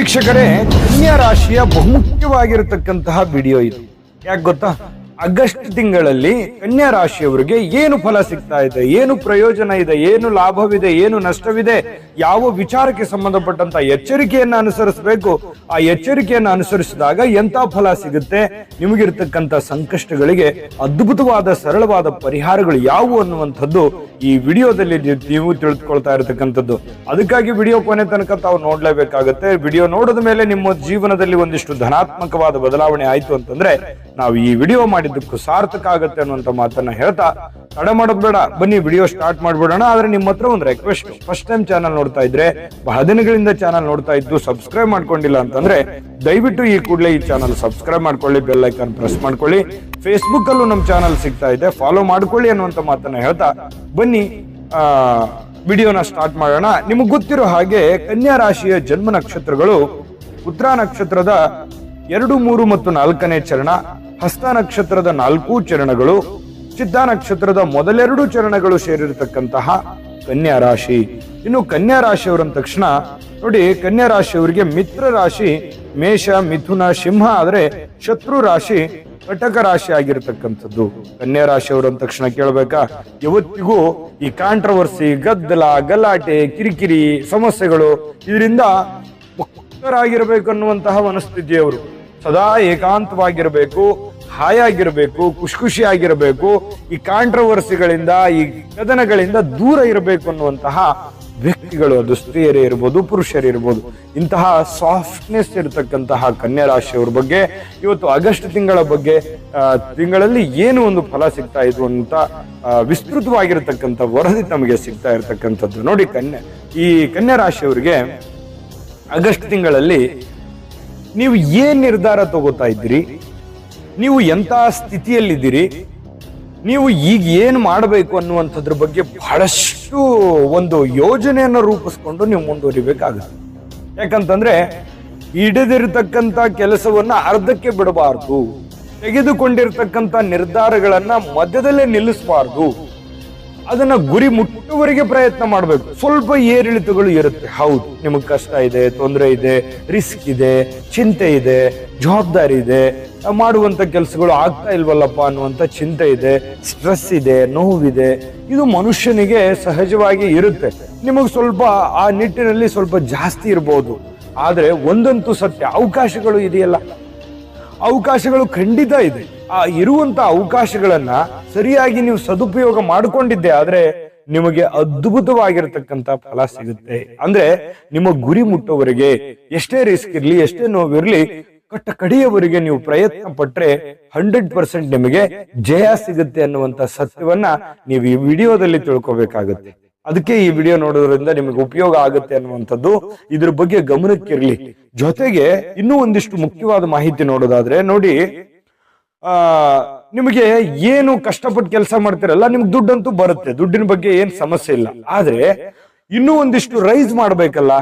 ವೀಕ್ಷಕರೇ, ಕನ್ಯಾ ರಾಶಿಯ ಬಹುಮುಖ್ಯವಾಗಿರತಕ್ಕಂತಹ ವಿಡಿಯೋ ಇದು. ಯಾಕೆ ಗೊತ್ತಾ? ಆಗಸ್ಟ್ ತಿಂಗಳಲ್ಲಿ ಕನ್ಯಾ ರಾಶಿಯವರಿಗೆ ಏನು ಫಲ ಸಿಗ್ತಾ ಇದೆ, ಏನು ಪ್ರಯೋಜನ ಇದೆ, ಏನು ಲಾಭವಿದೆ, ಏನು ನಷ್ಟವಿದೆ, ಯಾವ ವಿಚಾರಕ್ಕೆ ಸಂಬಂಧಪಟ್ಟಂತ ಎಚ್ಚರಿಕೆಯನ್ನು ಅನುಸರಿಸಬೇಕು, ಆ ಎಚ್ಚರಿಕೆಯನ್ನು ಅನುಸರಿಸಿದಾಗ ಎಂತ ಫಲ ಸಿಗುತ್ತೆ, ನಿಮಗಿರ್ತಕ್ಕಂಥ ಸಂಕಷ್ಟಗಳಿಗೆ ಅದ್ಭುತವಾದ ಸರಳವಾದ ಪರಿಹಾರಗಳು ಯಾವುವು ಅನ್ನುವಂಥದ್ದು ಈ ವಿಡಿಯೋದಲ್ಲಿ ನೀವು ತಿಳಿದುಕೊಳ್ತಾ ಇರತಕ್ಕಂಥದ್ದು. ಅದಕ್ಕಾಗಿ ವಿಡಿಯೋ ಕೊನೆ ತನಕ ತಾವು ನೋಡ್ಲೇಬೇಕಾಗುತ್ತೆ. ವಿಡಿಯೋ ನೋಡಿದ ಮೇಲೆ ನಿಮ್ಮ ಜೀವನದಲ್ಲಿ ಒಂದಿಷ್ಟು ಧನಾತ್ಮಕವಾದ ಬದಲಾವಣೆ ಆಯ್ತು ಅಂತಂದ್ರೆ ನಾವು ಈ ವಿಡಿಯೋ ಮಾಡಿದ್ದಕ್ಕೂ ಸಾರ್ಥಕ ಆಗುತ್ತೆ ಅನ್ನುವಂತ ಮಾತನ್ನ ಹೇಳ್ತಾ ತಡ ಮಾಡೋದು ಬೇಡ, ಬನ್ನಿ ವಿಡಿಯೋ ಸ್ಟಾರ್ಟ್ ಮಾಡ್ಬಿಡೋಣ. ಆದ್ರೆ ನಿಮ್ಮ ಹತ್ರ ಒಂದು ರಿಕ್ವೆಸ್ಟ್, ಫಸ್ಟ್ ಟೈಮ್ ಚಾನಲ್ ನೋಡ್ತಾ ಇದ್ರೆ, ಬಹಳ ದಿನಗಳಿಂದ ಚಾನಲ್ ನೋಡ್ತಾ ಇದ್ದು ಸಬ್ಸ್ಕ್ರೈಬ್ ಮಾಡ್ಕೊಂಡಿಲ್ಲ ಅಂತಂದ್ರೆ ದಯವಿಟ್ಟು ಈ ಕೂಡಲೇ ಈ ಚಾನಲ್ ಸಬ್ಸ್ಕ್ರೈಬ್ ಮಾಡ್ಕೊಳ್ಳಿ, ಬೆಲ್ ಐಕಾನ್ ಪ್ರೆಸ್ ಮಾಡ್ಕೊಳ್ಳಿ. ಫೇಸ್ಬುಕ್ ಅಲ್ಲೂ ನಮ್ಮ ಚಾನಲ್ ಸಿಗ್ತಾ ಇದೆ, ಫಾಲೋ ಮಾಡ್ಕೊಳ್ಳಿ ಅನ್ನುವಂತ ಮಾತನ್ನ ಹೇಳ್ತಾ ಬನ್ನಿ ವಿಡಿಯೋನ ಸ್ಟಾರ್ಟ್ ಮಾಡೋಣ. ನಿಮಗೆ ಗೊತ್ತಿರೋ ಹಾಗೆ ಕನ್ಯಾ ರಾಶಿಯ ಜನ್ಮ ನಕ್ಷತ್ರಗಳು ಉತ್ತರ ನಕ್ಷತ್ರದ 2, 3 ಮತ್ತು 4ನೇ ಚರಣ, ಹಸ್ತ ನಕ್ಷತ್ರದ 4 ಚರಣಗಳು, ಚಿತ್ತಾ ನಕ್ಷತ್ರದ ಮೊದಲೆರಡು ಚರಣಗಳು ಸೇರಿರತಕ್ಕಂತಹ ಕನ್ಯಾ ರಾಶಿ. ಇನ್ನು ಕನ್ಯಾ ರಾಶಿಯವರಂದ ತಕ್ಷಣ ನೋಡಿ, ಕನ್ಯಾ ರಾಶಿಯವರಿಗೆ ಮಿತ್ರ ರಾಶಿ ಮೇಷ, ಮಿಥುನ, ಸಿಂಹ ಆದ್ರೆ ಶತ್ರು ರಾಶಿ ಕಟಕ ರಾಶಿ ಆಗಿರತಕ್ಕಂಥದ್ದು. ಕನ್ಯಾ ರಾಶಿಯವರಂದ ತಕ್ಷಣ ಕೇಳಬೇಕಾ, ಯಾವತ್ತಿಗೂ ಈ ಕಾಂಟ್ರವರ್ಸಿ, ಗದ್ದಲ, ಗಲಾಟೆ, ಕಿರಿಕಿರಿ, ಸಮಸ್ಯೆಗಳು ಇದರಿಂದ ಮುಕ್ತರಾಗಿರ್ಬೇಕು ಅನ್ನುವಂತಹ ಮನಸ್ಥಿತಿಯವರು. ಸದಾ ಏಕಾಂತವಾಗಿರಬೇಕು, ಹಾಯಾಗಿರ್ಬೇಕು, ಖುಷಿಯಾಗಿರಬೇಕು, ಈ ಕಾಂಟ್ರವರ್ಸಿಗಳಿಂದ, ಈ ಕದನಗಳಿಂದ ದೂರ ಇರಬೇಕು ಅನ್ನುವಂತಹ ವ್ಯಕ್ತಿಗಳು. ಅದು ಸ್ತ್ರೀಯರೇ ಇರ್ಬೋದು, ಪುರುಷರೇ ಇರ್ಬೋದು. ಇಂತಹ ಸಾಫ್ಟ್ನೆಸ್ ಇರತಕ್ಕಂತಹ ಕನ್ಯಾ ರಾಶಿಯವ್ರ ಬಗ್ಗೆ ಇವತ್ತು ಆಗಸ್ಟ್ ತಿಂಗಳಲ್ಲಿ ಏನು ಒಂದು ಫಲ ಸಿಗ್ತಾ ಇತ್ತು ಅಂತ ವಿಸ್ತೃತವಾಗಿರತಕ್ಕಂಥ ವರದಿ ನಮಗೆ ಸಿಗ್ತಾ ಇರತಕ್ಕಂಥದ್ದು. ನೋಡಿ, ಈ ಕನ್ಯಾ ರಾಶಿಯವರಿಗೆ ಆಗಸ್ಟ್ ತಿಂಗಳಲ್ಲಿ ನೀವು ಏನ್ ನಿರ್ಧಾರ ತಗೋತಾ ಇದ್ದೀರಿ, ನೀವು ಎಂತ ಸ್ಥಿತಿಯಲ್ಲಿದ್ದೀರಿ, ನೀವು ಈಗ ಏನ್ ಮಾಡಬೇಕು ಅನ್ನುವಂಥದ್ರ ಬಗ್ಗೆ ಬಹಳಷ್ಟು ಒಂದು ಯೋಜನೆಯನ್ನು ರೂಪಿಸ್ಕೊಂಡು ನೀವು ಮುಂದುವರಿಬೇಕಾಗುತ್ತೆ. ಯಾಕಂತಂದ್ರೆ ಹಿಡಿದಿರ್ತಕ್ಕಂಥ ಕೆಲಸವನ್ನ ಅರ್ಧಕ್ಕೆ ಬಿಡಬಾರ್ದು, ತೆಗೆದುಕೊಂಡಿರ್ತಕ್ಕಂಥ ನಿರ್ಧಾರಗಳನ್ನ ಮಧ್ಯದಲ್ಲೇ ನಿಲ್ಲಿಸಬಾರ್ದು, ಅದನ್ನ ಗುರಿ ಮುಟ್ಟುವರೆಗೆ ಪ್ರಯತ್ನ ಮಾಡಬೇಕು. ಸ್ವಲ್ಪ ಏರಿಳಿತಗಳು ಇರುತ್ತೆ, ಹೌದು, ನಿಮಗೆ ಕಷ್ಟ ಇದೆ, ತೊಂದರೆ ಇದೆ, ರಿಸ್ಕ್ ಇದೆ, ಚಿಂತೆ ಇದೆ, ಜವಾಬ್ದಾರಿ ಇದೆ, ಮಾಡುವಂತ ಕೆಲಸಗಳು ಆಗ್ತಾ ಇಲ್ವಲ್ಲಪ್ಪ ಅನ್ನುವಂತ ಚಿಂತೆ ಇದೆ, ಸ್ಟ್ರೆಸ್ ಇದೆ, ನೋವಿದೆ. ಇದು ಮನುಷ್ಯನಿಗೆ ಸಹಜವಾಗಿ ಇರುತ್ತೆ. ನಿಮಗೆ ಸ್ವಲ್ಪ ಆ ನಿಟ್ಟಿನಲ್ಲಿ ಸ್ವಲ್ಪ ಜಾಸ್ತಿ ಇರಬಹುದು. ಆದ್ರೆ ಒಂದಂತೂ ಸತ್ಯ, ಅವಕಾಶಗಳು ಇದೆಯಲ್ಲ, ಅವಕಾಶಗಳು ಖಂಡಿತ ಇದೆ. ಆ ಇರುವಂತ ಅವಕಾಶಗಳನ್ನ ಸರಿಯಾಗಿ ನೀವು ಸದುಪಯೋಗ ಮಾಡಿಕೊಂಡಿದ್ದೆ ಆದ್ರೆ ನಿಮಗೆ ಅದ್ಭುತವಾಗಿರತಕ್ಕಂತ ಫಲ ಸಿಗುತ್ತೆ. ಅಂದ್ರೆ ನಿಮ್ಮ ಗುರಿ ಮುಟ್ಟುವವರೆಗೆ ಎಷ್ಟೇ ರಿಸ್ಕ್ ಇರ್ಲಿ, ಎಷ್ಟೇ ನೋವಿರ್ಲಿ, ಕಡೆಯವರೆಗೆ ನೀವು ಪ್ರಯತ್ನ ಪಟ್ರೆ 100% ನಿಮಗೆ ಜಯ ಸಿಗುತ್ತೆ ಅನ್ನುವಂತ ಸತ್ಯವನ್ನ ನೀವು ಈ ವಿಡಿಯೋದಲ್ಲಿ ತಿಳ್ಕೊಬೇಕಾಗುತ್ತೆ. ಅದಕ್ಕೆ ಈ ವಿಡಿಯೋ ನೋಡೋದ್ರಿಂದ ನಿಮಗೆ ಉಪಯೋಗ ಆಗುತ್ತೆ ಅನ್ನುವಂಥದ್ದು ಇದ್ರ ಬಗ್ಗೆ ಗಮನಕ್ಕಿರ್ಲಿ. ಜೊತೆಗೆ ಇನ್ನೂ ಒಂದಿಷ್ಟು ಮುಖ್ಯವಾದ ಮಾಹಿತಿ ನೋಡೋದಾದ್ರೆ ನೋಡಿ, ನಿಮಗೆ ಏನು ಕಷ್ಟಪಟ್ಟು ಕೆಲಸ ಮಾಡ್ತಿರಲ್ಲ, ನಿಮ್ಗೆ ದುಡ್ಡಂತೂ ಬರುತ್ತೆ, ದುಡ್ಡಿನ ಬಗ್ಗೆ ಏನ್ ಸಮಸ್ಯೆ ಇಲ್ಲ. ಆದ್ರೆ ಇನ್ನೂ ಒಂದಿಷ್ಟು ರೈಸ್ ಮಾಡ್ಬೇಕಲ್ಲ,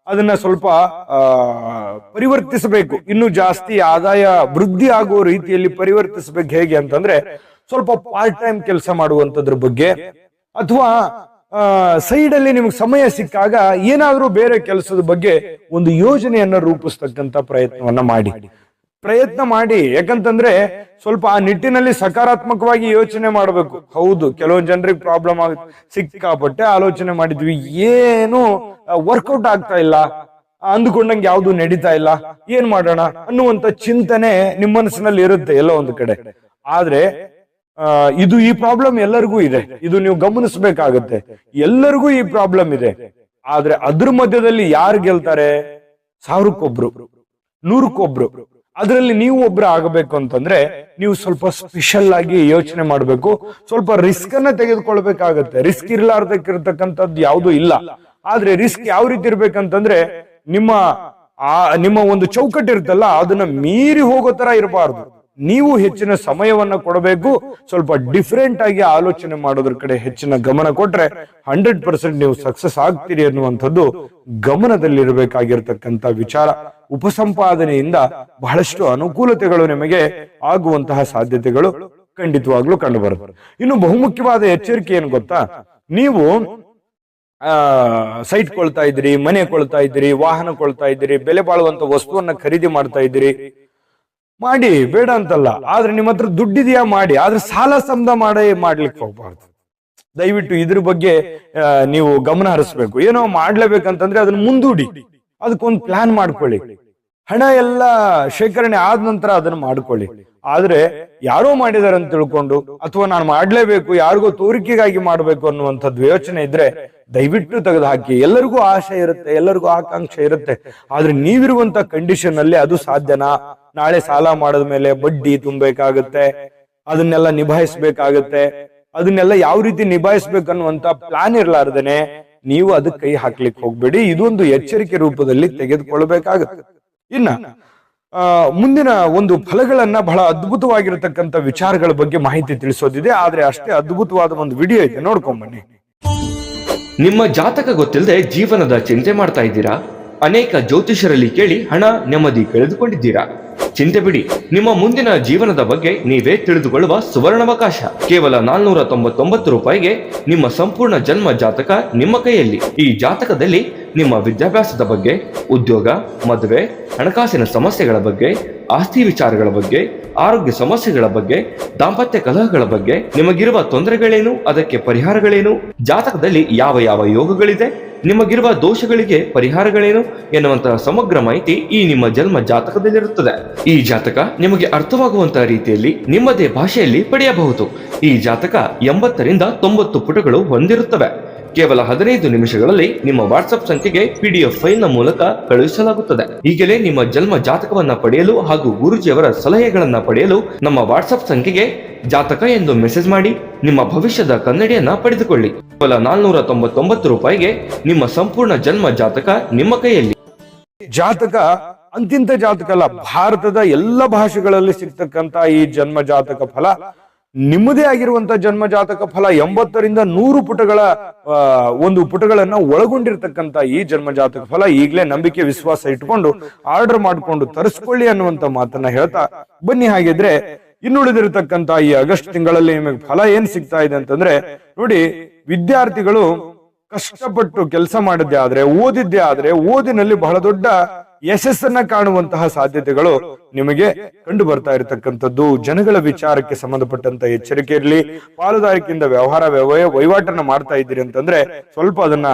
ಅದನ್ನ ಸ್ವಲ್ಪ ಪರಿವರ್ತಿಸಬೇಕು, ಇನ್ನೂ ಜಾಸ್ತಿ ಆದಾಯ ವೃದ್ಧಿ ಆಗುವ ರೀತಿಯಲ್ಲಿ ಪರಿವರ್ತಿಸಬೇಕು. ಹೇಗೆ ಅಂತಂದ್ರೆ ಸ್ವಲ್ಪ ಪಾರ್ಟ್ ಟೈಮ್ ಕೆಲಸ ಮಾಡುವಂತದ್ರ ಬಗ್ಗೆ, ಅಥವಾ ಸೈಡ್ ಅಲ್ಲಿ ನಿಮ್ಗೆ ಸಮಯ ಸಿಕ್ಕಾಗ ಏನಾದ್ರೂ ಬೇರೆ ಕೆಲಸದ ಬಗ್ಗೆ ಒಂದು ಯೋಜನೆಯನ್ನ ರೂಪಿಸ್ತಕ್ಕಂತ ಪ್ರಯತ್ನ ಮಾಡಿ. ಯಾಕಂತಂದ್ರೆ ಸ್ವಲ್ಪ ಆ ನಿಟ್ಟಿನಲ್ಲಿ ಸಕಾರಾತ್ಮಕವಾಗಿ ಯೋಚನೆ ಮಾಡಬೇಕು. ಹೌದು, ಕೆಲವೊಂದು ಜನರಿಗೆ ಪ್ರಾಬ್ಲಮ್ ಆಗುತ್ತೆ, ಸಿಕ್ಕಾಪಟ್ಟೆ ಆಲೋಚನೆ ಮಾಡಿದ್ವಿ, ಏನು ವರ್ಕೌಟ್ ಆಗ್ತಾ ಇಲ್ಲ, ಅಂದುಕೊಂಡಂಗೆ ಯಾವ್ದು ನಡೀತಾ ಇಲ್ಲ, ಏನ್ ಮಾಡೋಣ ಅನ್ನುವಂತ ಚಿಂತನೆ ನಿಮ್ಮ ಮನಸ್ಸಿನಲ್ಲಿ ಇರುತ್ತೆ ಎಲ್ಲೋ ಒಂದು ಕಡೆ. ಆದ್ರೆ ಈ ಪ್ರಾಬ್ಲಮ್ ಎಲ್ಲರಿಗೂ ಇದೆ, ಇದು ನೀವು ಗಮನಿಸಬೇಕಾಗತ್ತೆ. ಎಲ್ಲರಿಗೂ ಈ ಪ್ರಾಬ್ಲಮ್ ಇದೆ. ಆದ್ರೆ ಅದ್ರ ಮಧ್ಯದಲ್ಲಿ ಯಾರು ಗೆಲ್ತಾರೆ? 1000ಕ್ಕೊಬ್ರು, 100ಕ್ಕೊಬ್ರು. ಅದರಲ್ಲಿ ನೀವು ಒಬ್ರು ಆಗಬೇಕು ಅಂತಂದ್ರೆ ನೀವು ಸ್ವಲ್ಪ ಸ್ಪೆಷಲ್ ಆಗಿ ಯೋಚನೆ ಮಾಡಬೇಕು, ಸ್ವಲ್ಪ ರಿಸ್ಕ್ ಅನ್ನ ತೆಗೆದುಕೊಳ್ಬೇಕಾಗತ್ತೆ. ರಿಸ್ಕ್ ಇರ್ಲಾರ್ದಕ್ಕಿರ್ತಕ್ಕಂಥದ್ದು ಯಾವ್ದು ಇಲ್ಲ. ಆದ್ರೆ ರಿಸ್ಕ್ ಯಾವ ರೀತಿ ಇರ್ಬೇಕಂತಂದ್ರೆ ನಿಮ್ಮ ಒಂದು ಚೌಕಟ್ಟು ಇರುತ್ತಲ್ಲ, ಅದನ್ನ ಮೀರಿ ಹೋಗೋ ತರ ಇರಬಾರ್ದು. ನೀವು ಹೆಚ್ಚಿನ ಸಮಯವನ್ನ ಕೊಡಬೇಕು, ಸ್ವಲ್ಪ ಡಿಫರೆಂಟ್ ಆಗಿ ಆಲೋಚನೆ ಮಾಡೋದ್ರ ಕಡೆ ಹೆಚ್ಚಿನ ಗಮನ ಕೊಟ್ರೆ 100% ನೀವು ಸಕ್ಸಸ್ ಆಗ್ತೀರಿ ಅನ್ನುವಂಥದ್ದು ಗಮನದಲ್ಲಿರಬೇಕಾಗಿರ್ತಕ್ಕಂಥ ವಿಚಾರ. ಉಪಸಂಪಾದನೆಯಿಂದ ಬಹಳಷ್ಟು ಅನುಕೂಲತೆಗಳು ನಿಮಗೆ ಆಗುವಂತಹ ಸಾಧ್ಯತೆಗಳು ಖಂಡಿತವಾಗ್ಲೂ ಕಂಡು ಬರುತ್ತೆ. ಇನ್ನು ಬಹುಮುಖ್ಯವಾದ ಎಚ್ಚರಿಕೆ ಏನು ಗೊತ್ತಾ, ನೀವು ಸೈಟ್ ಕೊಳ್ತಾ ಇದ್ದೀರಿ, ಮನೆ ಕೊಳ್ತಾ ಇದ್ದೀರಿ, ವಾಹನ ಕೊಳ್ತಾ ಇದ್ದೀರಿ, ಬೆಲೆ ಬಾಳುವಂತ ವಸ್ತುವನ್ನ ಖರೀದಿ ಮಾಡ್ತಾ ಇದ್ದೀರಿ, ಮಾಡಿ, ಬೇಡ ಅಂತಲ್ಲ. ಆದ್ರೆ ನಿಮ್ಮ ಹತ್ರ ದುಡ್ಡಿದೆಯಾ ಮಾಡಿ, ಆದ್ರೆ ಸಾಲ ಸಮದ ಮಾಡ್ಲಿಕ್ಕೆ ಹೋಗ್ಬಾರ್ದು. ದಯವಿಟ್ಟು ಇದ್ರ ಬಗ್ಗೆ ನೀವು ಗಮನ ಹರಿಸ್ಬೇಕು. ಏನೋ ಮಾಡ್ಲೇಬೇಕಂತಂದ್ರೆ ಅದನ್ನ ಮುಂದೂಡಿ, ಅದಕ್ಕೊಂದು ಪ್ಲಾನ್ ಮಾಡ್ಕೊಳ್ಳಿ. ಹಣ ಎಲ್ಲ ಶೇಖರಣೆ ಆದ ನಂತರ ಅದನ್ನ ಮಾಡ್ಕೊಳ್ಳಿ. ಆದ್ರೆ ಯಾರೋ ಮಾಡಿದಾರೆ ಅಂತ ತಿಳ್ಕೊಂಡು, ಅಥವಾ ನಾನು ಮಾಡ್ಲೇಬೇಕು, ಯಾರಿಗೋ ತೋರಿಕೆಗಾಗಿ ಮಾಡ್ಬೇಕು ಅನ್ನುವಂಥದ್ದು ಯೋಚನೆ ಇದ್ರೆ ದಯವಿಟ್ಟು ತೆಗೆದು ಹಾಕಿ. ಎಲ್ಲರಿಗೂ ಆಸೆ ಇರುತ್ತೆ, ಎಲ್ಲರಿಗೂ ಆಕಾಂಕ್ಷೆ ಇರುತ್ತೆ. ಆದ್ರೆ ನೀವಿರುವಂತ ಕಂಡೀಷನ್ ಅಲ್ಲಿ ಅದು ಸಾಧ್ಯನಾ? ನಾಳೆ ಸಾಲ ಮಾಡಿದ ಮೇಲೆ ಬಡ್ಡಿ ತುಂಬಬೇಕಾಗತ್ತೆ, ಅದನ್ನೆಲ್ಲ ನಿಭಾಯಿಸ್ಬೇಕಾಗತ್ತೆ. ಅದನ್ನೆಲ್ಲ ಯಾವ ರೀತಿ ನಿಭಾಯಿಸ್ಬೇಕನ್ನುವಂತ ಪ್ಲಾನ್ ಇರ್ಲಾರ್ದೇನೆ ನೀವು ಅದಕ್ಕೆ ಕೈ ಹಾಕ್ಲಿಕ್ಕೆ ಹೋಗ್ಬೇಡಿ. ಇದೊಂದು ಎಚ್ಚರಿಕೆ ರೂಪದಲ್ಲಿ ತೆಗೆದುಕೊಳ್ಬೇಕಾಗತ್ತೆ. ಇನ್ನ ಮುಂದಿನ ಒಂದು ಫಲಗಳನ್ನ, ಬಹಳ ಅದ್ಭುತವಾಗಿರತಕ್ಕಂತ ವಿಚಾರಗಳ ಬಗ್ಗೆ ಮಾಹಿತಿ ತಿಳಿಸೋದಿದೆ. ಆದ್ರೆ ಅಷ್ಟೇ ಅದ್ಭುತವಾದ ಒಂದು ವಿಡಿಯೋ ಐತೆ, ನೋಡ್ಕೊಂಡ್ ಬನ್ನಿ. ನಿಮ್ಮ ಜಾತಕ ಗೊತ್ತಿಲ್ಲದೆ ಜೀವನದ ಚಿಂತೆ ಮಾಡ್ತಾ ಇದ್ದೀರಾ? ಅನೇಕ ಜ್ಯೋತಿಷರಲ್ಲಿ ಕೇಳಿ ಹಣ ನೆಮ್ಮದಿ ಕಳೆದುಕೊಂಡಿದ್ದೀರಾ? ಚಿಂತೆ ಬಿಡಿ, ನಿಮ್ಮ ಮುಂದಿನ ಜೀವನದ ಬಗ್ಗೆ ನೀವೇ ತಿಳಿದುಕೊಳ್ಳುವ ಸುವರ್ಣಾವಕಾಶ. ಕೇವಲ 499 ರೂಪಾಯಿಗೆ ನಿಮ್ಮ ಸಂಪೂರ್ಣ ಜನ್ಮ ಜಾತಕ ನಿಮ್ಮ ಕೈಯಲ್ಲಿ. ಈ ಜಾತಕದಲ್ಲಿ ನಿಮ್ಮ ವಿದ್ಯಾಭ್ಯಾಸದ ಬಗ್ಗೆ, ಉದ್ಯೋಗ, ಮದುವೆ, ಹಣಕಾಸಿನ ಸಮಸ್ಯೆಗಳ ಬಗ್ಗೆ, ಆಸ್ತಿ ವಿಚಾರಗಳ ಬಗ್ಗೆ, ಆರೋಗ್ಯ ಸಮಸ್ಯೆಗಳ ಬಗ್ಗೆ, ದಾಂಪತ್ಯ ಕಲಹಗಳ ಬಗ್ಗೆ, ನಿಮಗಿರುವ ತೊಂದರೆಗಳೇನು, ಅದಕ್ಕೆ ಪರಿಹಾರಗಳೇನು, ಜಾತಕದಲ್ಲಿ ಯಾವ ಯಾವ ಯೋಗಗಳಿದೆ, ನಿಮಗಿರುವ ದೋಷಗಳಿಗೆ ಪರಿಹಾರಗಳೇನು ಎನ್ನುವಂತಹ ಸಮಗ್ರ ಮಾಹಿತಿ ಈ ನಿಮ್ಮ ಜನ್ಮ ಜಾತಕದಲ್ಲಿರುತ್ತದೆ. ಈ ಜಾತಕ ನಿಮಗೆ ಅರ್ಥವಾಗುವಂತಹ ರೀತಿಯಲ್ಲಿ ನಿಮ್ಮದೇ ಭಾಷೆಯಲ್ಲಿ ಪಡೆಯಬಹುದು. ಈ ಜಾತಕ 80ರಿಂದ 90 ಪುಟಗಳು ಹೊಂದಿರುತ್ತವೆ. ಕೇವಲ 15 ನಿಮಿಷಗಳಲ್ಲಿ ನಿಮ್ಮ ವಾಟ್ಸ್ಆಪ್ ಸಂಖ್ಯೆಗೆ PDF ಫೈಲ್ ನ ಮೂಲಕ ಕಳುಹಿಸಲಾಗುತ್ತದೆ. ಈಗಲೇ ನಿಮ್ಮ ಜನ್ಮ ಜಾತಕವನ್ನ ಪಡೆಯಲು ಹಾಗೂ ಗುರುಜಿಯವರ ಸಲಹೆಗಳನ್ನ ಪಡೆಯಲು ನಮ್ಮ ವಾಟ್ಸ್ಆಪ್ ಸಂಖ್ಯೆಗೆ ಜಾತಕ ಎಂದು ಮೆಸೇಜ್ ಮಾಡಿ ನಿಮ್ಮ ಭವಿಷ್ಯದ ಕನ್ನಡಿಯನ್ನ ಪಡೆದುಕೊಳ್ಳಿ. ಕೇವಲ 499 ರೂಪಾಯಿಗೆ ನಿಮ್ಮ ಸಂಪೂರ್ಣ ಜನ್ಮ ಜಾತಕ ನಿಮ್ಮ ಕೈಯಲ್ಲಿ. ಜಾತಕ ಅಂತಿಂತ ಜಾತಕ ಅಲ್ಲ, ಭಾರತದ ಎಲ್ಲ ಭಾಷೆಗಳಲ್ಲಿ ಸಿಗ್ತಕ್ಕಂತ ಈ ಜನ್ಮ ಜಾತಕ ಫಲ, ನಿಮ್ಮದೇ ಆಗಿರುವಂತ ಜನ್ಮ ಜಾತಕ ಫಲ 80ರಿಂದ 100 ಪುಟಗಳ ಒಂದು ಪುಟಗಳನ್ನ ಒಳಗೊಂಡಿರ್ತಕ್ಕಂತ ಈ ಜನ್ಮ ಜಾತಕ ಫಲ ಈಗಲೇ ನಂಬಿಕೆ ವಿಶ್ವಾಸ ಇಟ್ಕೊಂಡು ಆರ್ಡರ್ ಮಾಡ್ಕೊಂಡು ತರಿಸ್ಕೊಳ್ಳಿ ಅನ್ನುವಂತ ಮಾತನ್ನ ಹೇಳ್ತಾ ಬನ್ನಿ. ಹಾಗಿದ್ರೆ ಇನ್ನುಳಿದಿರತಕ್ಕಂತ ಈ ಆಗಸ್ಟ್ ತಿಂಗಳಲ್ಲಿ ನಿಮಗೆ ಫಲ ಏನ್ ಸಿಗ್ತಾ ಇದೆ ಅಂತಂದ್ರೆ ನೋಡಿ, ವಿದ್ಯಾರ್ಥಿಗಳು ಕಷ್ಟಪಟ್ಟು ಕೆಲಸ ಮಾಡಿದ್ದೆ ಆದ್ರೆ, ಓದಿದ್ದೇ ಆದ್ರೆ, ಓದಿನಲ್ಲಿ ಬಹಳ ದೊಡ್ಡ ಯಶಸ್ಸನ್ನ ಕಾಣುವಂತಹ ಸಾಧ್ಯತೆಗಳು ನಿಮಗೆ ಕಂಡು ಬರ್ತಾ ಇರತಕ್ಕಂಥದ್ದು. ಜನಗಳ ವಿಚಾರಕ್ಕೆ ಸಂಬಂಧಪಟ್ಟಂತ ಎಚ್ಚರಿಕೆ ಇರಲಿ. ಪಾಲುದಾರಿಕೆಯಿಂದ ವಹಿವಾಟನ್ನ ಮಾಡ್ತಾ ಇದ್ದೀರಿ ಅಂತಂದ್ರೆ ಸ್ವಲ್ಪ ಅದನ್ನ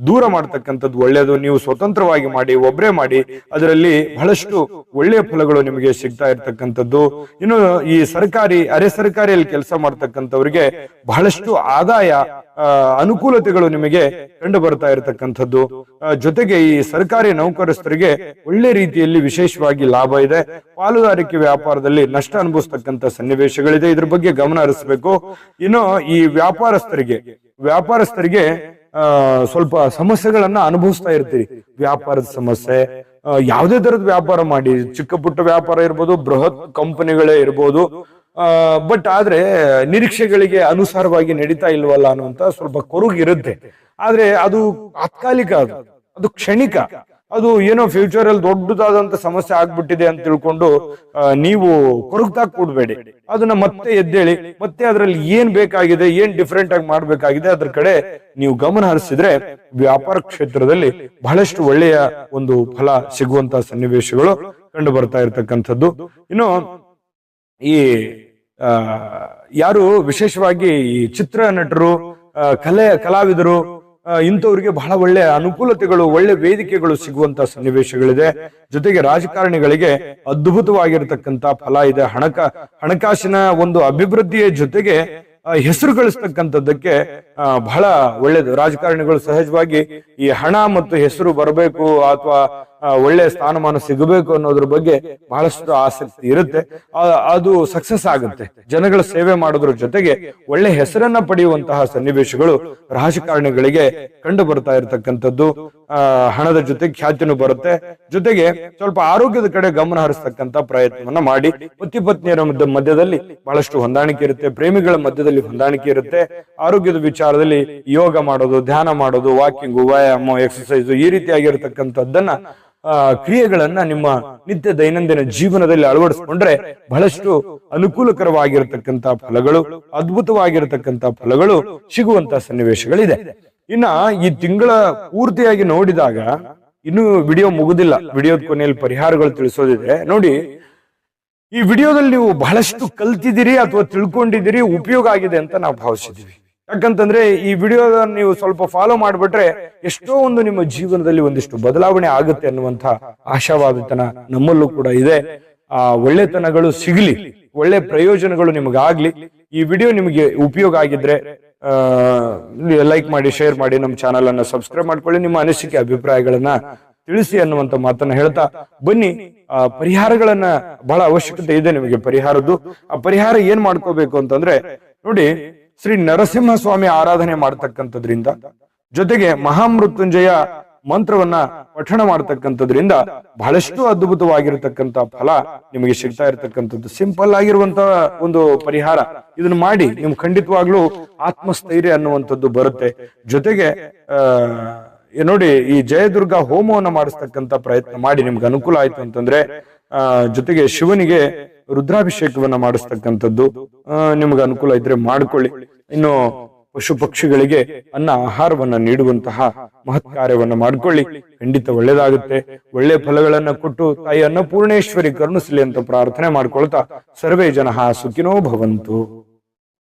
ದೂರ ಮಾಡ್ತಕ್ಕಂಥದ್ದು ಒಳ್ಳೆಯದು. ನೀವು ಸ್ವತಂತ್ರವಾಗಿ ಮಾಡಿ, ಒಬ್ಬರೇ ಮಾಡಿ, ಅದರಲ್ಲಿ ಬಹಳಷ್ಟು ಒಳ್ಳೆಯ ಫಲಗಳು ನಿಮಗೆ ಸಿಗ್ತಾ ಇರ್ತಕ್ಕಂಥದ್ದು. ಇನ್ನು ಈ ಸರ್ಕಾರಿ, ಅರೆ ಸರ್ಕಾರಿಯಲ್ಲಿ ಕೆಲಸ ಮಾಡ್ತಕ್ಕಂಥವ್ರಿಗೆ ಬಹಳಷ್ಟು ಆದಾಯ, ಅನುಕೂಲತೆಗಳು ನಿಮಗೆ ಕಂಡು ಬರ್ತಾ ಇರತಕ್ಕಂಥದ್ದು. ಜೊತೆಗೆ ಈ ಸರ್ಕಾರಿ ನೌಕರಸ್ಥರಿಗೆ ಒಳ್ಳೆ ರೀತಿಯಲ್ಲಿ ವಿಶೇಷವಾಗಿ ಲಾಭ ಇದೆ. ಪಾಲುದಾರಿಕೆ ವ್ಯಾಪಾರದಲ್ಲಿ ನಷ್ಟ ಅನುಭವಿಸ್ತಕ್ಕಂಥ ಸನ್ನಿವೇಶಗಳಿದೆ. ಇದ್ರ ಬಗ್ಗೆ ಗಮನ ಹರಿಸಬೇಕು. ಇನ್ನು ಈ ವ್ಯಾಪಾರಸ್ಥರಿಗೆ ಸ್ವಲ್ಪ ಸಮಸ್ಯೆಗಳನ್ನ ಅನುಭವಿಸ್ತಾ ಇರ್ತೀರಿ. ವ್ಯಾಪಾರದ ಸಮಸ್ಯೆ, ಯಾವುದೇ ತರದ ವ್ಯಾಪಾರ ಮಾಡಿ, ಚಿಕ್ಕ ಪುಟ್ಟ ವ್ಯಾಪಾರ ಇರ್ಬೋದು, ಬೃಹತ್ ಕಂಪನಿಗಳೇ ಇರ್ಬೋದು, ಬಟ್ ಆದ್ರೆ ನಿರೀಕ್ಷೆಗಳಿಗೆ ಅನುಸಾರವಾಗಿ ನಡೀತಾ ಇಲ್ವಲ್ಲ ಅನ್ನುವಂತ ಸ್ವಲ್ಪ ಕೊರಗಿರುತ್ತೆ. ಆದ್ರೆ ಅದು ತಾತ್ಕಾಲಿಕ, ಅದು ಕ್ಷಣಿಕ. ಅದು ಏನೋ ಫ್ಯೂಚರ್ ಅಲ್ಲಿ ದೊಡ್ಡದಾದಂತ ಸಮಸ್ಯೆ ಆಗ್ಬಿಟ್ಟಿದೆ ಅಂತ ತಿಳ್ಕೊಂಡು ನೀವು ಕೊರಗ್ತಾ ಕೂಡಬೇಡಿ. ಅದನ್ನ ಮತ್ತೆ ಎದ್ದೇಳಿ, ಮತ್ತೆ ಅದರಲ್ಲಿ ಏನ್ ಬೇಕಾಗಿದೆ, ಏನ್ ಡಿಫ್ರೆಂಟ್ ಆಗಿ ಮಾಡ್ಬೇಕಾಗಿದೆ ಅದ್ರ ಕಡೆ ನೀವು ಗಮನ ಹರಿಸಿದ್ರೆ ವ್ಯಾಪಾರ ಕ್ಷೇತ್ರದಲ್ಲಿ ಬಹಳಷ್ಟು ಒಳ್ಳೆಯ ಒಂದು ಫಲ ಸಿಗುವಂತಹ ಸನ್ನಿವೇಶಗಳು ಕಂಡು ಬರ್ತಾ ಇರತಕ್ಕಂಥದ್ದು. ಇನ್ನು ಈ ಯಾರು ವಿಶೇಷವಾಗಿ ಈ ಚಿತ್ರ ನಟರು, ಕಲಾವಿದರು, ಇಂಥವ್ರಿಗೆ ಬಹಳ ಒಳ್ಳೆ ಅನುಕೂಲತೆಗಳು, ಒಳ್ಳೆ ವೇದಿಕೆಗಳು ಸಿಗುವಂತ ಸನ್ನಿವೇಶಗಳಿದೆ. ಜೊತೆಗೆ ರಾಜಕಾರಣಿಗಳಿಗೆ ಅದ್ಭುತವಾಗಿರತಕ್ಕಂತ ಫಲ ಇದೆ. ಹಣಕಾಸಿನ ಒಂದು ಅಭಿವೃದ್ಧಿಯ ಜೊತೆಗೆ ಹೆಸರು ಗಳಿಸ್ತಕ್ಕಂಥದ್ದಕ್ಕೆ ಬಹಳ ಒಳ್ಳೇದು. ರಾಜಕಾರಣಿಗಳು ಸಹಜವಾಗಿ ಈ ಹಣ ಮತ್ತು ಹೆಸರು ಬರಬೇಕು ಅಥವಾ ಒಳ್ಳೆ ಸ್ಥಾನಮಾನ ಸಿಗಬೇಕು ಅನ್ನೋದ್ರ ಬಗ್ಗೆ ಬಹಳಷ್ಟು ಆಸಕ್ತಿ ಇರುತ್ತೆ. ಅದು ಸಕ್ಸಸ್ ಆಗುತ್ತೆ. ಜನಗಳ ಸೇವೆ ಮಾಡೋದ್ರ ಜೊತೆಗೆ ಒಳ್ಳೆ ಹೆಸರನ್ನ ಪಡೆಯುವಂತಹ ಸನ್ನಿವೇಶಗಳು ರಾಜಕಾರಣಿಗಳಿಗೆ ಕಂಡು ಬರ್ತಾ ಇರತಕ್ಕಂಥದ್ದು. ಹಣದ ಜೊತೆ ಖ್ಯಾತಿನೂ ಬರುತ್ತೆ. ಜೊತೆಗೆ ಸ್ವಲ್ಪ ಆರೋಗ್ಯದ ಕಡೆ ಗಮನ ಹರಿಸ್ತಕ್ಕಂಥ ಪ್ರಯತ್ನವನ್ನ ಮಾಡಿ. ಪತಿ ಪತ್ನಿಯರ ಮಧ್ಯದಲ್ಲಿ ಬಹಳಷ್ಟು ಹೊಂದಾಣಿಕೆ ಇರುತ್ತೆ. ಪ್ರೇಮಿಗಳ ಮಧ್ಯದಲ್ಲಿ ಹೊಂದಾಣಿಕೆ ಇರುತ್ತೆ. ಆರೋಗ್ಯದ ವಿಚಾರದಲ್ಲಿ ಯೋಗ ಮಾಡೋದು, ಧ್ಯಾನ ಮಾಡೋದು, ವಾಕಿಂಗ್, ವ್ಯಾಯಾಮ, ಎಕ್ಸರ್ಸೈಸ್ ಈ ರೀತಿಯಾಗಿರ್ತಕ್ಕಂಥದ್ದನ್ನ ಕ್ರಿಯೆಗಳನ್ನ ನಿಮ್ಮ ನಿತ್ಯ ದೈನಂದಿನ ಜೀವನದಲ್ಲಿ ಅಳವಡಿಸಿಕೊಂಡ್ರೆ ಬಹಳಷ್ಟು ಅನುಕೂಲಕರವಾಗಿರತಕ್ಕಂತ ಫಲಗಳು, ಅದ್ಭುತವಾಗಿರತಕ್ಕಂತ ಫಲಗಳು ಸಿಗುವಂತ ಸನ್ನಿವೇಶಗಳಿದೆ. ಇನ್ನ ಈ ತಿಂಗಳ ಪೂರ್ತಿಯಾಗಿ ನೋಡಿದಾಗ ಇನ್ನು ವಿಡಿಯೋ ಮುಗುದಿಲ್ಲ, ವಿಡಿಯೋದ ಕೊನೆಯಲ್ಲಿ ಪರಿಹಾರಗಳು ತಿಳಿಸೋದಿದೆ ನೋಡಿ. ಈ ವಿಡಿಯೋದಲ್ಲಿ ನೀವು ಬಹಳಷ್ಟು ಕಲ್ತಿದ್ದೀರಿ ಅಥವಾ ತಿಳ್ಕೊಂಡಿದ್ದೀರಿ, ಉಪಯೋಗ ಆಗಿದೆ ಅಂತ ನಾವು ಭಾವಿಸಿದೀವಿ. ಯಾಕಂತಂದ್ರೆ ಈ ವಿಡಿಯೋದ ನೀವು ಸ್ವಲ್ಪ ಫಾಲೋ ಮಾಡ್ಬಿಟ್ರೆ ಎಷ್ಟೋ ಒಂದು ನಿಮ್ಮ ಜೀವನದಲ್ಲಿ ಒಂದಿಷ್ಟು ಬದಲಾವಣೆ ಆಗುತ್ತೆ ಅನ್ನುವಂತ ಆಶಾವಾದಿತನ ನಮ್ಮಲ್ಲೂ ಕೂಡ ಇದೆ. ಒಳ್ಳೆತನಗಳು ಸಿಗಲಿ, ಒಳ್ಳೆ ಪ್ರಯೋಜನಗಳು ನಿಮಗಾಗ್ಲಿ. ಈ ವಿಡಿಯೋ ನಿಮಗೆ ಉಪಯೋಗ ಆಗಿದ್ರೆ ಲೈಕ್ ಮಾಡಿ, ಶೇರ್ ಮಾಡಿ, ನಮ್ಮ ಚಾನಲ್ ಅನ್ನ ಸಬ್ಸ್ಕ್ರೈಬ್ ಮಾಡ್ಕೊಳ್ಳಿ, ನಿಮ್ಮ ಅನಿಸಿಕೆ ಅಭಿಪ್ರಾಯಗಳನ್ನ ತಿಳಿಸಿ ಅನ್ನುವಂತ ಮಾತನ್ನ ಹೇಳ್ತಾ ಬನ್ನಿ. ಪರಿಹಾರಗಳನ್ನ ಬಹಳ ಅವಶ್ಯಕತೆ ಇದೆ ನಿಮಗೆ ಪರಿಹಾರದ್ದು. ಆ ಪರಿಹಾರ ಏನ್ ಮಾಡ್ಕೋಬೇಕು ಅಂತಂದ್ರೆ ನೋಡಿ, ಶ್ರೀ ನರಸಿಂಹ ಸ್ವಾಮಿ ಆರಾಧನೆ ಮಾಡ್ತಕ್ಕಂಥದ್ರಿಂದ, ಜೊತೆಗೆ ಮಹಾಮೃತ್ಯುಂಜಯ ಮಂತ್ರವನ್ನ ಪಠಣ ಮಾಡ್ತಕ್ಕಂಥದ್ರಿಂದ ಬಹಳಷ್ಟು ಅದ್ಭುತವಾಗಿರತಕ್ಕಂತ ಫಲ ನಿಮಗೆ ಸಿಗ್ತಾ ಇರತಕ್ಕಂಥದ್ದು. ಸಿಂಪಲ್ ಆಗಿರುವಂತಹ ಒಂದು ಪರಿಹಾರ. ಇದನ್ನ ಮಾಡಿ ನಿಮ್ಗೆ ಖಂಡಿತವಾಗ್ಲೂ ಆತ್ಮಸ್ಥೈರ್ಯ ಅನ್ನುವಂಥದ್ದು ಬರುತ್ತೆ. ಜೊತೆಗೆ ನೋಡಿ, ಈ ಜಯದುರ್ಗಾ ಹೋಮವನ್ನ ಮಾಡಿಸ್ತಕ್ಕಂತ ಪ್ರಯತ್ನ ಮಾಡಿ, ನಿಮ್ಗೆ ಅನುಕೂಲ ಆಯ್ತು ಅಂತಂದ್ರೆ ಜೊತೆಗೆ ಶಿವನಿಗೆ ರುದ್ರಾಭಿಷೇಕವನ್ನ ಮಾಡಿಸ್ತಕ್ಕಂಥದ್ದು ನಿಮ್ಗೆ ಅನುಕೂಲ ಇದ್ರೆ ಮಾಡ್ಕೊಳ್ಳಿ. ಇನ್ನು ಪಶು ಪಕ್ಷಿಗಳಿಗೆ ಅನ್ನ ಆಹಾರವನ್ನ ನೀಡುವಂತಹ ಮಹತ್ ಕಾರ್ಯವನ್ನ ಮಾಡ್ಕೊಳ್ಳಿ, ಖಂಡಿತ ಒಳ್ಳೇದಾಗುತ್ತೆ. ಒಳ್ಳೆ ಫಲಗಳನ್ನ ಕೊಟ್ಟು ತಾಯಿ ಅನ್ನಪೂರ್ಣೇಶ್ವರಿ ಕರುಣಿಸಲಿ ಅಂತ ಪ್ರಾರ್ಥನೆ ಮಾಡ್ಕೊಳ್ತಾ ಸರ್ವೇ ಜನಃ ಸುಖಿನೋ ಭವಂತು.